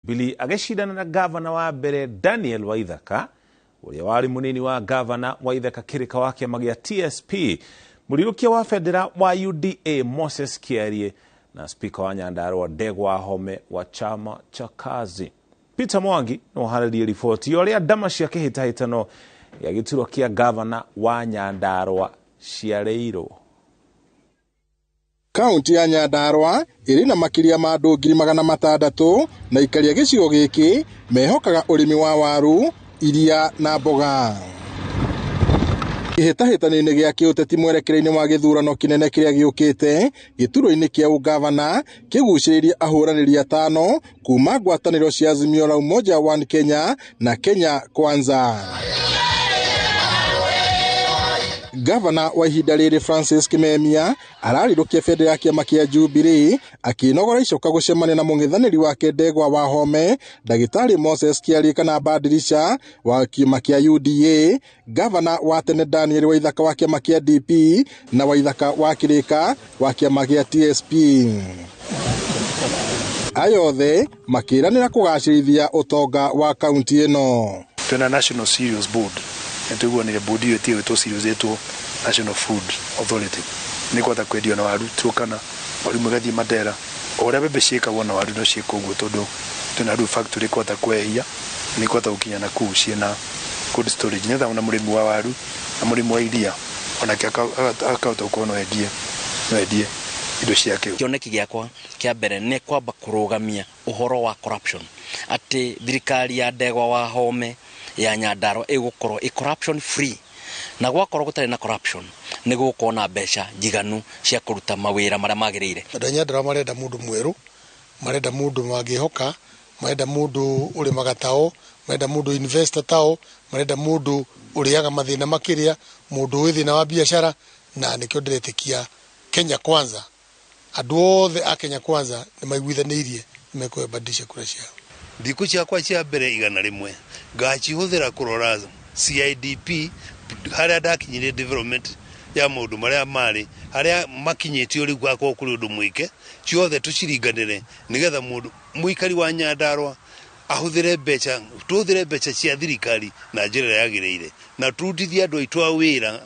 Jubilee agĩcindana na gavana wa mbere Daniel Waithaka, ũrĩa warĩ mũnini wa gavana Waithaka kĩrĩka wa kĩama gĩa TSP, mũrirũkia wa federa wa UDA Moses Kiarie na spika wa Nyandarua Ndegwa Wahome wa chama cha Kazi. Peter Mwangi no harĩrie riboti ũrĩa ndama cia kĩhĩtahĩtano ya gĩturwa kĩa gavana wa Nyandarua ciarĩirwo. Kaunti ya Nyandarua ĩrĩ na makĩria ma andũ 600,000 na ikaria gĩcigo gĩkĩ mehokaga ũrĩmi wa waru, iria na mboga. Kĩhĩtahĩtano-inĩ gĩa kĩũteti mwerekereinie wa gĩthurano kĩnene kĩrĩa gĩũkĩte, gĩturwa-inĩ kĩa ũgavana kĩgucĩrĩirie ahũranĩri 5 kuma ngwatanĩro cia Azimio la Umoja One Kenya na Kenya Kwanza. Gavana wa ihinda rĩrĩ Francis Kimemia ararirũkia federa ya kĩama kĩa Jubilee akĩnogora icoka gũcemania na mũng'ethanĩri wake Ndegwa Wahome, Ndagĩtarĩ Moses Kiarie kana Badirisha wa kĩama kĩa UDA, gavana wa tene Daniel Waithaka wa kĩama kĩa DP na Waithaka wa kĩrĩka wa kĩama gĩa TSP. Ayothe makĩranĩra kũgacĩrithia ũtonga wa kaunti ĩno. Twina National Cereals Board nituguanire board iyo ĩtĩo ĩtwo cereals ĩtwo National Food Authority nĩkwata kwendio na waru tukana waru magathie Mandera ũrĩa bebe ciĩkagwo na waru no ciĩkwo ũguo tondũ twina rĩu factory kwata kwehia nĩkwata gũkinya na kuu ciĩna cold storage nĩtha na mũrĩmi wa waru na mũrĩmi wa iria onake akahota gũkorwo no endie indo ciake. Kĩoneki gĩakwa kĩa mbere nĩ kwamba kũrũgamia ũhoro wa corruption, atĩ thirikari ya Ndegwa Wahome ya Nyandarua ĩgũkorwo corruption free, na gwakorwo gũtarĩ na corruption nĩ gũkorwo na mbeca njiganu cia kũruta mawĩra marĩa magĩrĩire. Andũ a Nyandarua marenda mũndũ mwerũ, marenda mũndũ mangĩhoka, marenda mũndũ ũrĩ magatao, marenda mũndũ investor tao, marenda mũndũ ũrĩaga mathĩna makĩria, mũndũ wĩ thĩna wa biashara, na nĩkĩo ndĩretĩkia Kenya Kwanza. Andũ othe a Kenya Kwanza nĩ maiguithanĩirie nĩmekũbadilisha kura ciao. Thikũ ciakwa cia mbere 100 ngacihũthĩra kũrora CIDP harĩa ndakinyire development ya mũndũ marĩa marĩ harĩa makinyĩtio rĩu gwakorwo kũrĩ ũndũ mwĩke ciothe tũciringanĩre nĩgetha mũndũ mũikari wa Nyandarua tuhũthĩre mbeca cia thirikari na njĩra yagĩrĩire na turutithie andũ aitũ a wĩra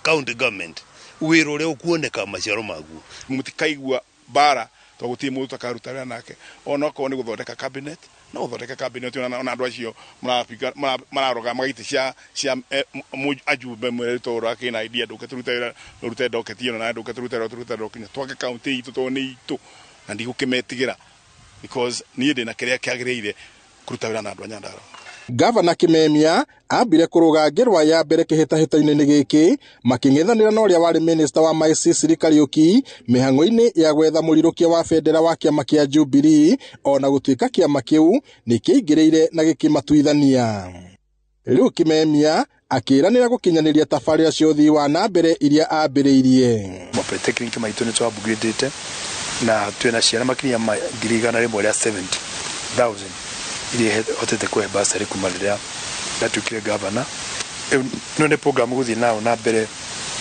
county government wĩra ũrĩa ũkuoneka maciaro maguo. Mũtikaigua bara twagutie mũndũ takaruta wĩra nake ona okorwo nĩ gũthondeka cabinet no gũthondeka cabinet ona andũ acio mararoga magaitĩ cia ajumbe mwere toro akina idea nduke turute ndoketi na nduke turute ndokinya twake county itu to nĩ itu na ndigũkĩmetigĩra because niĩ ndĩna kĩrĩa kĩagĩrĩire kũruta wĩra na andũ a Nyandarua. Gavana Kimemia ambire kũrũga ngĩrwa ya mbere kĩhĩtahĩtano-inĩ gĩkĩ makĩng'ethanĩra na ũrĩa warĩ minister wa maĩ Cecily Kariuki mĩhang'o-inĩ ya gwetha mũrirũkia wa federa wa kĩama kĩa Jubilee, ona gũtuĩka kĩama kĩu nĩ kĩingĩrĩire na gĩkĩmatuithania. Rĩu Kimemia akĩranĩra gũkinyanĩria tabarĩra cia ũthii wa na mbere iria ambĩrĩirie. Polytechnic maitũ nĩ twabugĩtĩte na twĩna ciana makinya 170,000 iria hotete kũhe basarĩ kuma rĩrĩa ndatuĩkire gavana. No nĩ program gũthiĩ nao na mbere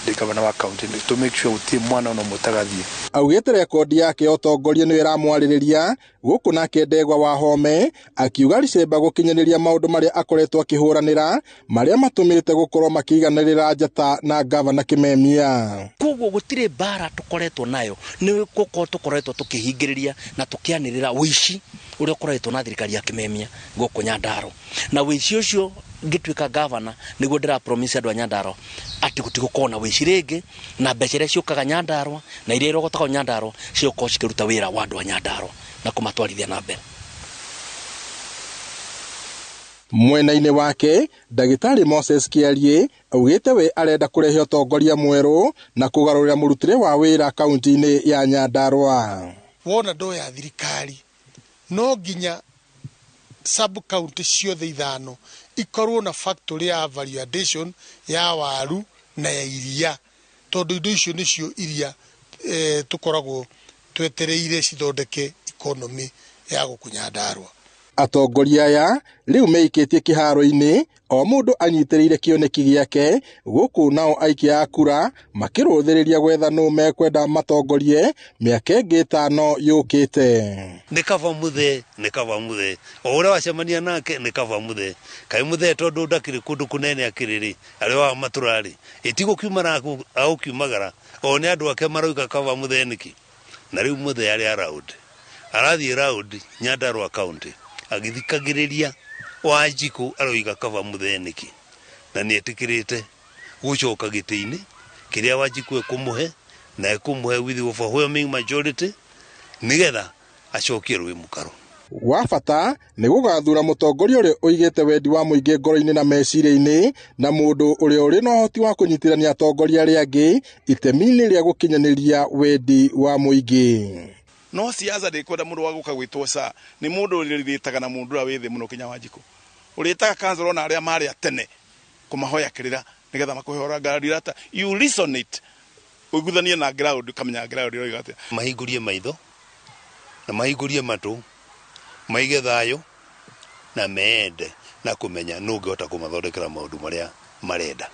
ndĩ gavana wa county to make sure gũtirĩ mwana ona mũtagathiĩ. Augĩte rekondi yake ya ũtongoria nĩyo ĩramwarĩrĩria gũkũ nake Ndegwa Wahome akiuga rĩcemba gũkinyanĩria maũndũ marĩa akoretwo akĩhũranĩra marĩa matũmĩte gũkorwo makĩiganĩrĩra njata na gavana Kimemia. Koguo gũtirĩ bara tũkoretwo nayo nĩ gũkorwo tũkoretwo tũkĩhingĩrĩria na tũkĩanĩrĩra ũici ũrĩa ũkoretwo na thirikari ya Kimemia gũkũ Nyandarua, na ũici ũcio ngĩtuĩka gavana nĩguo ndĩra promise andũ a Nyandarua atĩ gũtigũkorwo na ũici rĩngĩ na mbeca iria ciũkaga Nyandarua na iria irogotagwo Nyandarua ciokorwo cikĩruta wĩra wa andũ a Nyandarua na kũmatwarithia na mbere. Mwena-inĩ wake Ndagĩtarĩ Moses Kiarie augĩte we arenda kũrehe ũtongoria mwerũ na kũgarũrĩra mũrutĩre wa wĩra kaunti-inĩ ya Nyandarua. Wona ndo ya thirikari no nginya sub county ciothe 5 ikorwo na factory ya value addition ya waru na ya iria, tondũ indo icio nĩcio iria tukoragwo twetereire cithondeke economy ya gũkũ Nyandarua. Atongoria aya riu meikitie kiharo-ini o mundu anyitiriire kioneki giake guku nao aikia akura makiruthiriria gwetha no mekwenda matongorie miaka ingi 5 yukite. Ni kava muthe o uria wacemania nake ni kava muthe kai muthe tondu ndakiri kundu kunene akiriri ari wa maturari itigo kiumara au kiumagara o ni andu ake maroika kava muthe niki na riu muthe ari arathi round Nyandarua county agithikagiriria Wanjiku aroiga kava muthe niki na ni etikirite gucoka giti-ini kiria Wanjiku ekumuhe na ekumuhe with overwhelming majority nigetha acokie rwi mukaro. Wafata ni gugathura mutongoria uria uigite wendi wa muingi ngoro-ini na meciria-ini na mundu uria uri no hoti wa kunyitirania atongoria aria angi itemi-ini ria gukinyaniria wendi wa muingi. No siasa ndikwenda mundu wa guka gwitwo sa ni mundu urithitaga na mundu withi muno Kinya Wanjiku uritaga kansoro na aria mari atene kumahoya kirira nigetha makuhora garirata you listen it uguthanie na ground kamenya ground ro igate mahigurie maitho na mahigurie matu maige thayo na meende na kumenya nungi hota kumathondekera maundu maria marenda.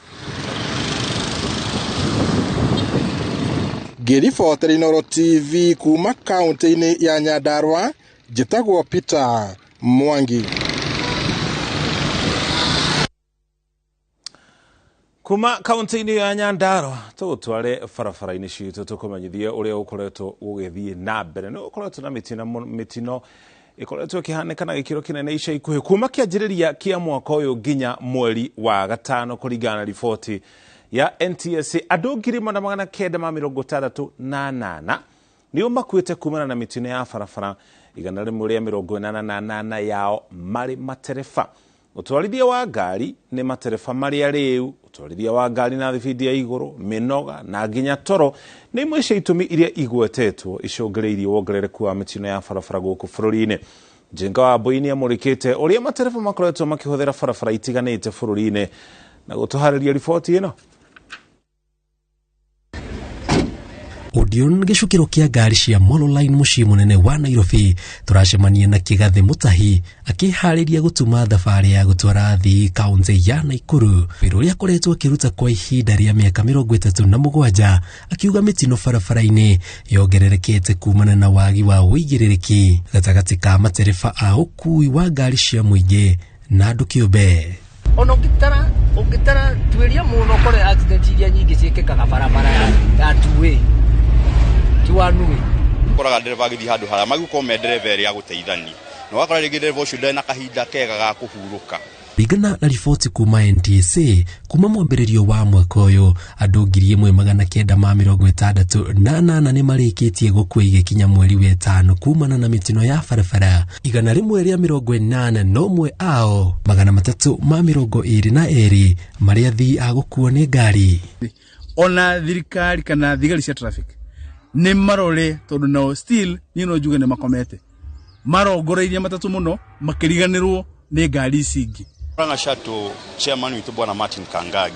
Ngiribotera Inooro TV kuma kaunti-ini ya Nyandarua, njitagwo Peter Mwangi. Kuma kaunti-ini ya Nyandarua tutware barabara-ini citu tukumenyithie uria ukoretwo ugithie na mbere no ukoretwo na mitino ikoretwo kihanikana gikiro kinene ica ikuhi kuma kianjiriria kia mwaka uyu nginya mweri wa gatano kuringana na riboti ya NTSA andu 968 nio makuite kumana na mitino ya barabara 188 yao mari matereba. Utwarithia wa ngari ni matereba maria riu utwarithia wa ngari na thibidi ya iguru minoga na nginya toro ni imwe cia itumi iria igwetetwo icungereirie wongerereku wa mitino ya barabara guku bururi-ini. Njenga wa Boini amurikite uria matereba makoretwo makihuthira barabara itiganite bururi-ini na gutuhariria riboti ino. Odion gicukiro kia ngari cia Molo Line mucii munene wa Nairobi turacemania na Kigathi Mutahi akihariria gutuma thabari ya gutwara athii kaunti ya Nakuru wira uria akoretwo akiruta kwa ihinda ria miaka 37 akiuga mitino barabara-ini yongererekete kumana na wagi wa uigĩrĩrĩki gatagati ka matereba a ukui wa ngari cia muingi na andu kiumbe. Ono ungitara tuiria muno kore accident iria nyingi ciikikaga barabara ya two-way kiwanui koraga ndereva githi handu hara maguko me ndereva eri aguteithania no wakora ringi ndereva ucio ndena kahinda kega ga kuhuruka. Ringana na riboti kuma NTSA kuma mwambĩrĩrio wa mwaka ũyũ andũ 1968 ni marikitie gukua igikinya mweri wa 5 kumana na mitino ya barabara 181 no mwe ao 322 maria athii a gukua ni ngari. Ona thirikari kana thigari cia traffic ni marore tondu no still nino njuge ni makomete marongoreirie matatu muno makiriganirwo ni ngari cingi. Ranga Shato chairman witu bwana Martin Kangagi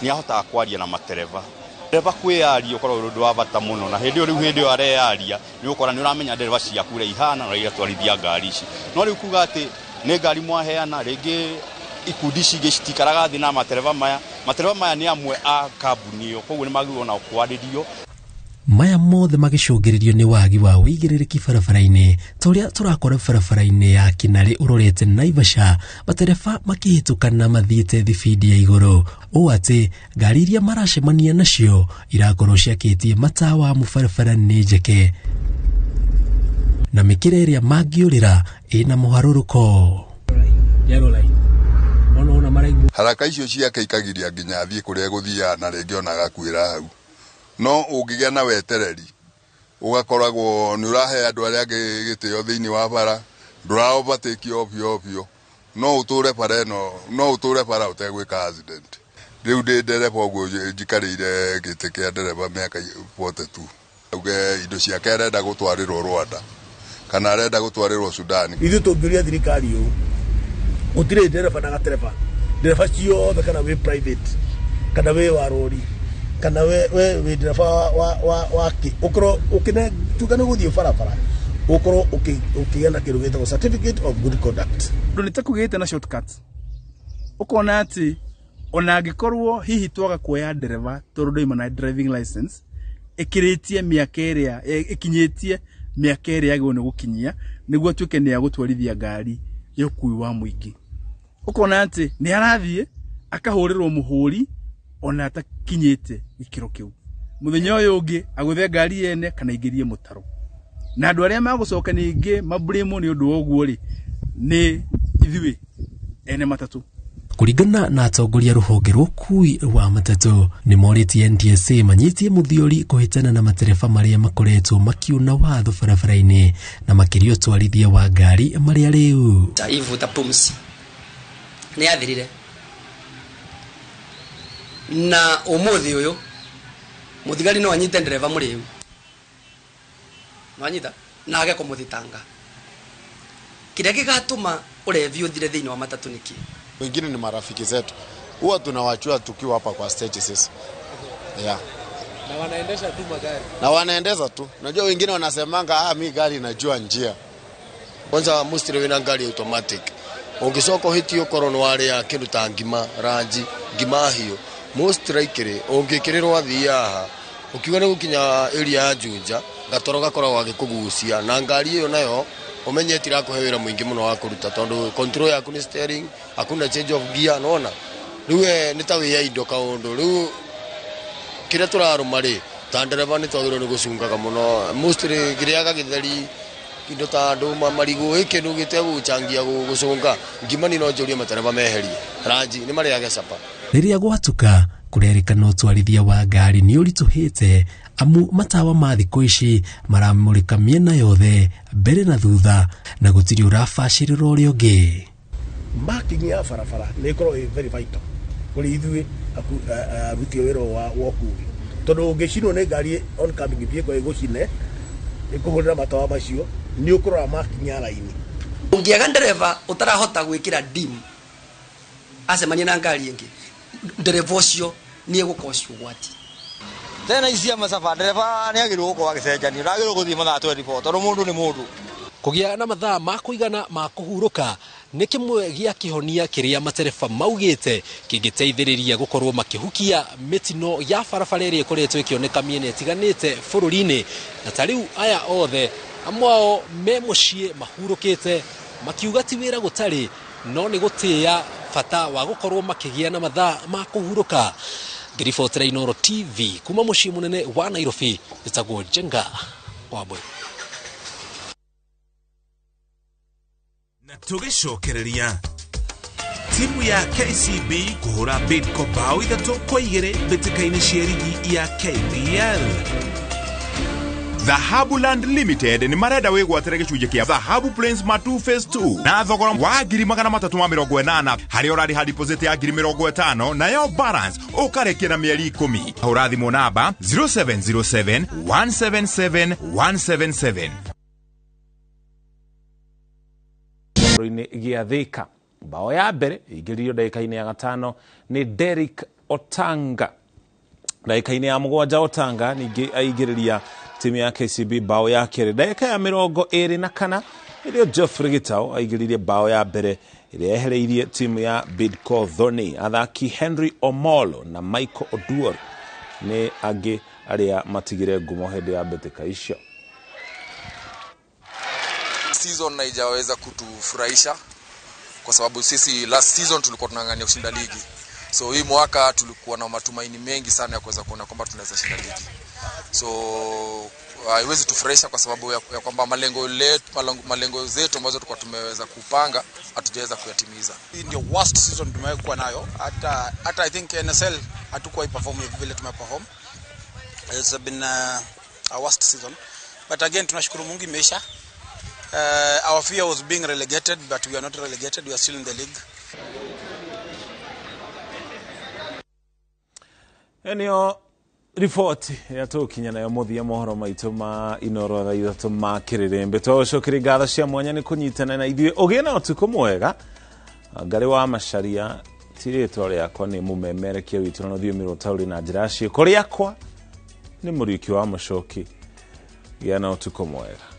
ni ahota kwaria na matereva ndereva kwiaria ukora urundu wa bata muno na hindi riu arearia ni ukora ni uramenya ndereva cia kure ihana na iria twarithia ngari ici no riu kuga ati ni ngari mwaheana ringi ikundi cingi citikaraga thi na matereva maya ni amwe a kambuni iyo koguo ni magirwo na kwaririo. Maya mothe magicungiririo ni wagi wa uigĩrĩrĩki barabara-ini toria turakora barabara-ini ya Kinari urorete Naivasha matereba makihitukana mathiite thibidi ya iguru o ati ngari iria maracemania nacio irakorwo ciakitie matawa mubarabara ni njeke na mikira iria mangiurira ina muharuruko. Haraka icio ciakaikagiria nginya athie kuria guthia na ringi ona gakwira hau no ungigia na wetereri ugakoragwo ni urahe andu aria angi gitio thiini wa bara nduraovatiki ovyo no uture para utegwika accident. Riu ndi ndereva uguo njikarire giti kia ndereva miaka 42 uge indo ciake arenda gutwarirwo Rwanda kana arenda gutwarirwo Sudan. Ithu tungiria thirikari yu gutire ndereva na gatereva ndereva ciothe kana we private kana we wa rori kana we ndereva wa ki ukro ukine tugane guthie barabara ukorwo ukigana kindu gitagwo certificate of good conduct. Ndu nitakugite na shortcut. Ukona ati ona angikorwo hihi twaga kuoya ndereva tondu ndoima na driving license ikiritie miaka iria ikinyitie miaka iria agwo ni gukinyia niguo atuike ni agutwarithia ngari yokui wa muingi. Ukona ati ni arathie akahurirwo muhuri ona atakinyite gikiro kiu. Muthenya uyu ungi aguthe ngari yene kana ingirie mutaro. Na andu aria magucoka ningi mablemo ni undu woguo ri ni ithui ene matatu. Kuringana na atongoria ruhonge rukui wa matatu ni moritie NTSA manyitie muthiori kuhitana na matereba maria makoretwo makiuna watho barabara-ini na makirio twarithia wa ngari maria riu ivuta pumsi ni athirire na umuthi uyu muthigari no anyite ndereva muriu no anyita na age kumuthitanga kile kigatuma urevi uthire thiini wa matatu niki. Wengine ni marafiki zetu, huwa tunawachua tukiwa hapa kwa stage sisi. Yeah. Na wanaendesha tu magari. Na wanaendesha tu. Unajua wengine wanasemanga mimi gari najua njia. Kwanza mustri wina gari automatic. Ungisoko hiti yo korono wale ya kindu ta ngima ranji ngima hiyo. Mustri ikire ungikiriro athiaha. Ukiwa ni gukinya area ya Junja gatoro gakoragwo agikugucia na ngari hiyo nayo umenye tira kuhewera mwingi muno wa kuruta tondu control yaku ni steering hakuna change of gear nona riwe nitawe ya indo kaundu riu kire turaruma ri tandereva ni twagirwo ni gucungaga muno mostly kiriaga githeri indo ta nduma marigu ikinu gitegu changia gucunga ngimani no njuria matereva meherie ranji ni mariage sapa riria gwatuka kurerikana utwarithia wa ngari ni urituhite amu matawa ma thiku ici maramurika miena yothe mbere na thutha na gutiri urabacirira uria ungi. Marking ya barabara ni ikorwo very vital kuri ithui aruti wira wa wakui tondu ungicinwo ni ngari on coming vehicle igucine ikuhurira matawa macio ni ukorwo marking ya laini. Ungiaga ndereva utarahota gwikira dim acemania na ngari ingi ndereva ucio ni egukosio gwati tena isia masafa ndereva ni agirwo guko agicenjania uragirwo guthii mathaa 24 tondu mundu ni mundu. Kugia na mathaa ma kuigana ma kuhuruka ni kimwe gia kihonia kiria matereba maugite kingiteithiriria gukorwo makihukia mitino ya barabara iria ikoretwo ikioneka miene itiganite bururi-ini na tariu aya othe amwao me mucii mahurukite makiuga ti wira gutari no ni gutia fata wa gukorwo makigia na mathaa ma kuhuruka. Ngiribotera Inooro TV kuma mucii munene wa Nairobi itagwo Jenga Wambui. Na tugicokereria timu ya KCB kuhura Bidco bao 3-2 mbĩtĩka-inĩ cia ligi ya KPL. Dhahabu Land Limited ni marenda wigwatira gicunjĩ kia Dhahabu Plains Matu Phase 2 na thogora wa 380,080 hari orari ha deposit ya 50,000 na yo balance ukarekia na mieri 10. Hura thimũ namba 0707 177 177. Roine gia Thika bao ya mbere igiririo dakika-inĩ ya 5 ni Derek Otanga. Dakika-inĩ ya 7 Otanga ningi aigiriria timu ya KCB bao ya kere. Dakika ya 24 irio Geoffrey Gitau aigiririe bao ya mbere iria ehereirie timu ya Bidco Thoni. Athaki Henry Omolo na Michael Oduor ni angi aria matigire ngumo hindi ya mbĩtĩka icio. Season haijaweza kutufurahisha kwa sababu sisi last season tulikuwa tunang'ania kushinda ligi. So hii mwaka tulikuwa na matumaini mengi sana ya kuweza kuona kwamba tunaweza shinda ligi. So haiwezi tufurahisha kwa sababu ya kwamba malengo zetu ambazo tulikuwa tumeweza kupanga hatujaweza kuyatimiza. Hii ndio worst season tumekuwa nayo. Hata I think NSL hatukuwa perform vile tumeperform. It's been a worst season. But again tunashukuru Mungu imeisha. Our fear was being relegated, but we are not relegated. We are still in the league. Eneo ripoti ya tukinya nayo muthia mohoro maitu ma Inooro thaa 3 ma kirirembe twacokire ngatho cia mwanya ni kunyitana na ithuĩ ũgĩe na ũtukũ mwega. Ngari wa Macharia tiritwa rĩakwa nĩ mũmemerekia witũ na rũthiomi rũtaũri na njĩra ciĩko rĩakwa nĩ Mũriũki wa Mũchoki. Gĩa na ũtukũ mwega.